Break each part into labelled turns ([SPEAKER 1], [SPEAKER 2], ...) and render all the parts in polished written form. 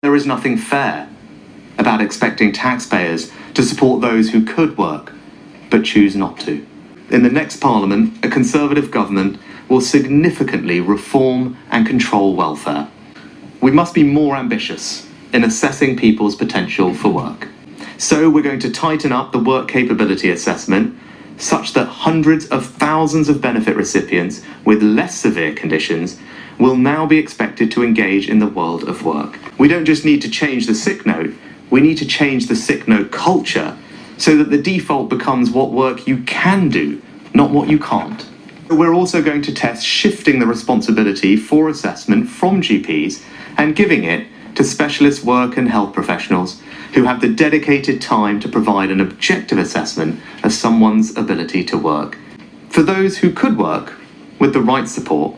[SPEAKER 1] There is nothing fair about expecting taxpayers to support those who could work but choose not to. In the next Parliament, a Conservative government will significantly reform and control welfare. We must be more ambitious in assessing people's potential for work. So we're going to tighten up the work capability assessment such that hundreds of thousands of benefit recipients with less severe conditions will now be expected to engage in the world of work. We don't just need to change the sick note, we need to change the sick note culture so that the default becomes what work you can do, not what you can't. We're also going to test shifting the responsibility for assessment from GPs and giving it to specialist work and health professionals who have the dedicated time to provide an objective assessment of someone's ability to work. For those who could work with the right support,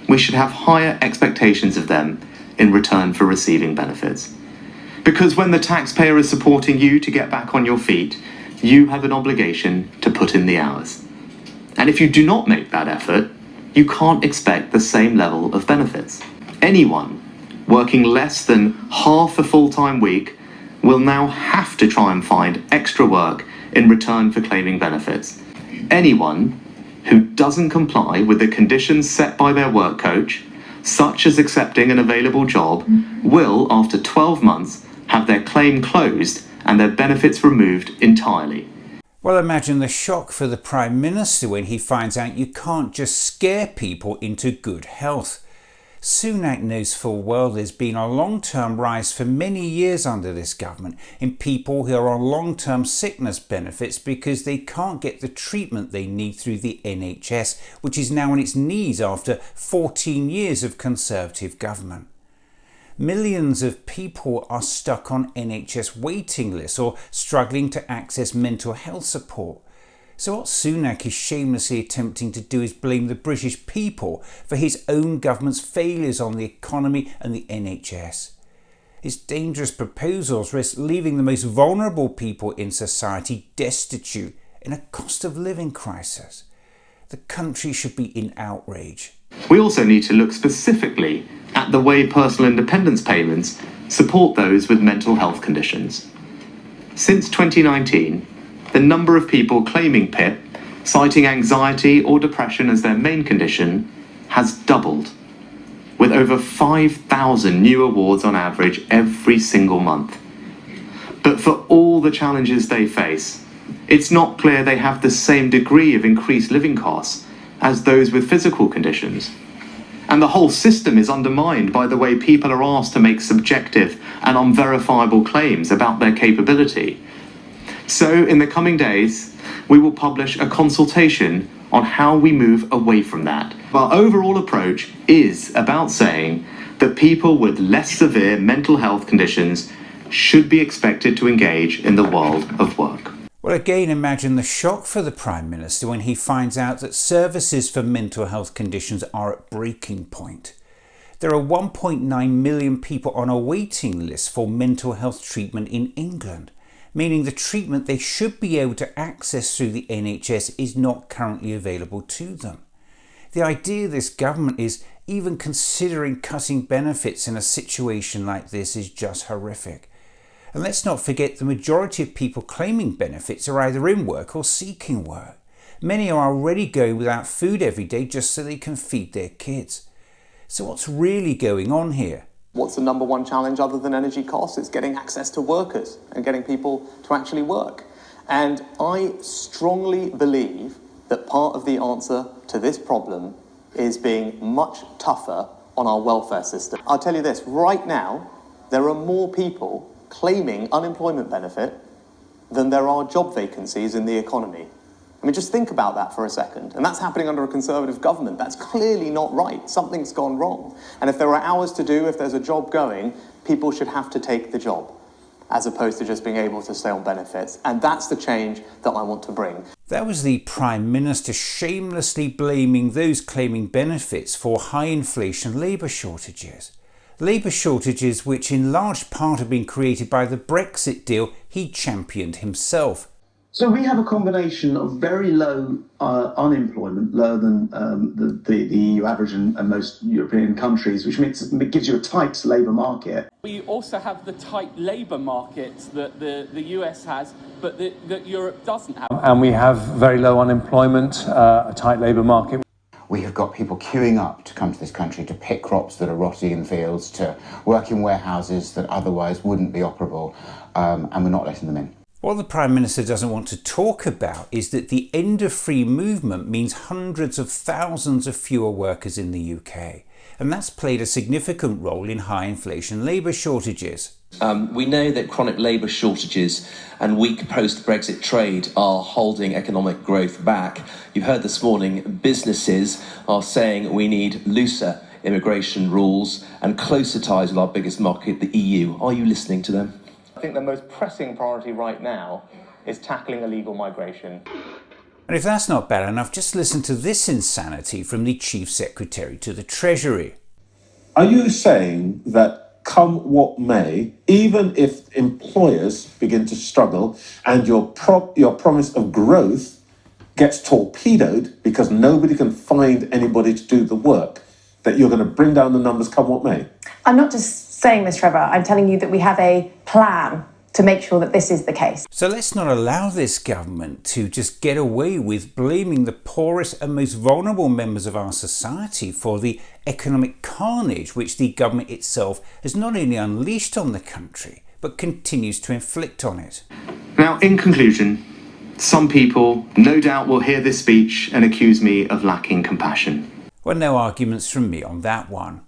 [SPEAKER 1] we should have higher expectations of them in return for receiving benefits. Because when the taxpayer is supporting you to get back on your feet, you have an obligation to put in the hours. And if you do not make that effort, you can't expect the same level of benefits. Anyone working less than half a full-time week will now have to try and find extra work in return for claiming benefits. Anyone who doesn't comply with the conditions set by their work coach, such as accepting an available job, will, after 12 months, have their claim closed and their benefits removed entirely.
[SPEAKER 2] Well, imagine the shock for the Prime Minister when he finds out you can't just scare people into good health. Sunak knows full well there's been a long-term rise for many years under this government in people who are on long-term sickness benefits because they can't get the treatment they need through the NHS, which is now on its knees after 14 years of Conservative government. Millions of people are stuck on NHS waiting lists or struggling to access mental health support. So what Sunak is shamelessly attempting to do is blame the British people for his own government's failures on the economy and the NHS. His dangerous proposals risk leaving the most vulnerable people in society destitute in a cost of living crisis. The country should be in outrage.
[SPEAKER 1] We also need to look specifically at the way personal independence payments support those with mental health conditions. Since 2019, the number of people claiming PIP, citing anxiety or depression as their main condition, has doubled, with over 5,000 new awards on average every single month. But for all the challenges they face, it's not clear they have the same degree of increased living costs as those with physical conditions. And the whole system is undermined by the way people are asked to make subjective and unverifiable claims about their capability. So, in the coming days, we will publish a consultation on how we move away from that. Our overall approach is about saying that people with less severe mental health conditions should be expected to engage in the world of work.
[SPEAKER 2] Well, again, imagine the shock for the Prime Minister when he finds out that services for mental health conditions are at breaking point. There are 1.9 million people on a waiting list for mental health treatment in England, meaning the treatment they should be able to access through the NHS is not currently available to them. The idea this government is even considering cutting benefits in a situation like this is just horrific. And let's not forget the majority of people claiming benefits are either in work or seeking work. Many are already going without food every day just so they can feed their kids. So what's really going on here?
[SPEAKER 1] What's the number one challenge other than energy costs? It's getting access to workers and getting people to actually work. And I strongly believe that part of the answer to this problem is being much tougher on our welfare system. I'll tell you this, right now, there are more people claiming unemployment benefit than there are job vacancies in the economy. I mean, just think about that for a second. And that's happening under a Conservative government. That's clearly not right. Something's gone wrong. And if there are hours to do, if there's a job going, people should have to take the job, as opposed to just being able to stay on benefits. And that's the change that I want to bring.
[SPEAKER 2] That was the Prime Minister shamelessly blaming those claiming benefits for high inflation labour shortages. Labour shortages which in large part have been created by the Brexit deal he championed himself.
[SPEAKER 3] So we have a combination of very low unemployment, lower than the EU average and most European countries, which means it gives you a tight labour market.
[SPEAKER 4] We also have the tight labour market that the US has, but that Europe doesn't have.
[SPEAKER 5] And we have very low unemployment, a tight labour market.
[SPEAKER 6] We have got people queuing up to come to this country to pick crops that are rotting in fields, to work in warehouses that otherwise wouldn't be operable, and we're not letting them in.
[SPEAKER 2] What the Prime Minister doesn't want to talk about is that the end of free movement means hundreds of thousands of fewer workers in the UK. And that's played a significant role in high inflation labour shortages.
[SPEAKER 7] We know that chronic labour shortages and weak post-Brexit trade are holding economic growth back. You've heard this morning businesses are saying we need looser immigration rules and closer ties with our biggest market, the EU. Are you listening to them?
[SPEAKER 8] I think the most pressing priority right now is tackling illegal migration.
[SPEAKER 2] And if that's not bad enough, just listen to this insanity from the Chief Secretary to the Treasury.
[SPEAKER 9] Are you saying that come what may, even if employers begin to struggle and your promise of growth gets torpedoed because nobody can find anybody to do the work, that you're going to bring down the numbers come what may?
[SPEAKER 10] I'm not just saying this, Trevor. I'm telling you that we have a plan to make sure that this is the case.
[SPEAKER 2] So let's not allow this government to just get away with blaming the poorest and most vulnerable members of our society for the economic carnage which the government itself has not only unleashed on the country, but continues to inflict on it.
[SPEAKER 1] Now, in conclusion, some people no doubt will hear this speech and accuse me of lacking compassion.
[SPEAKER 2] Well, no arguments from me on that one.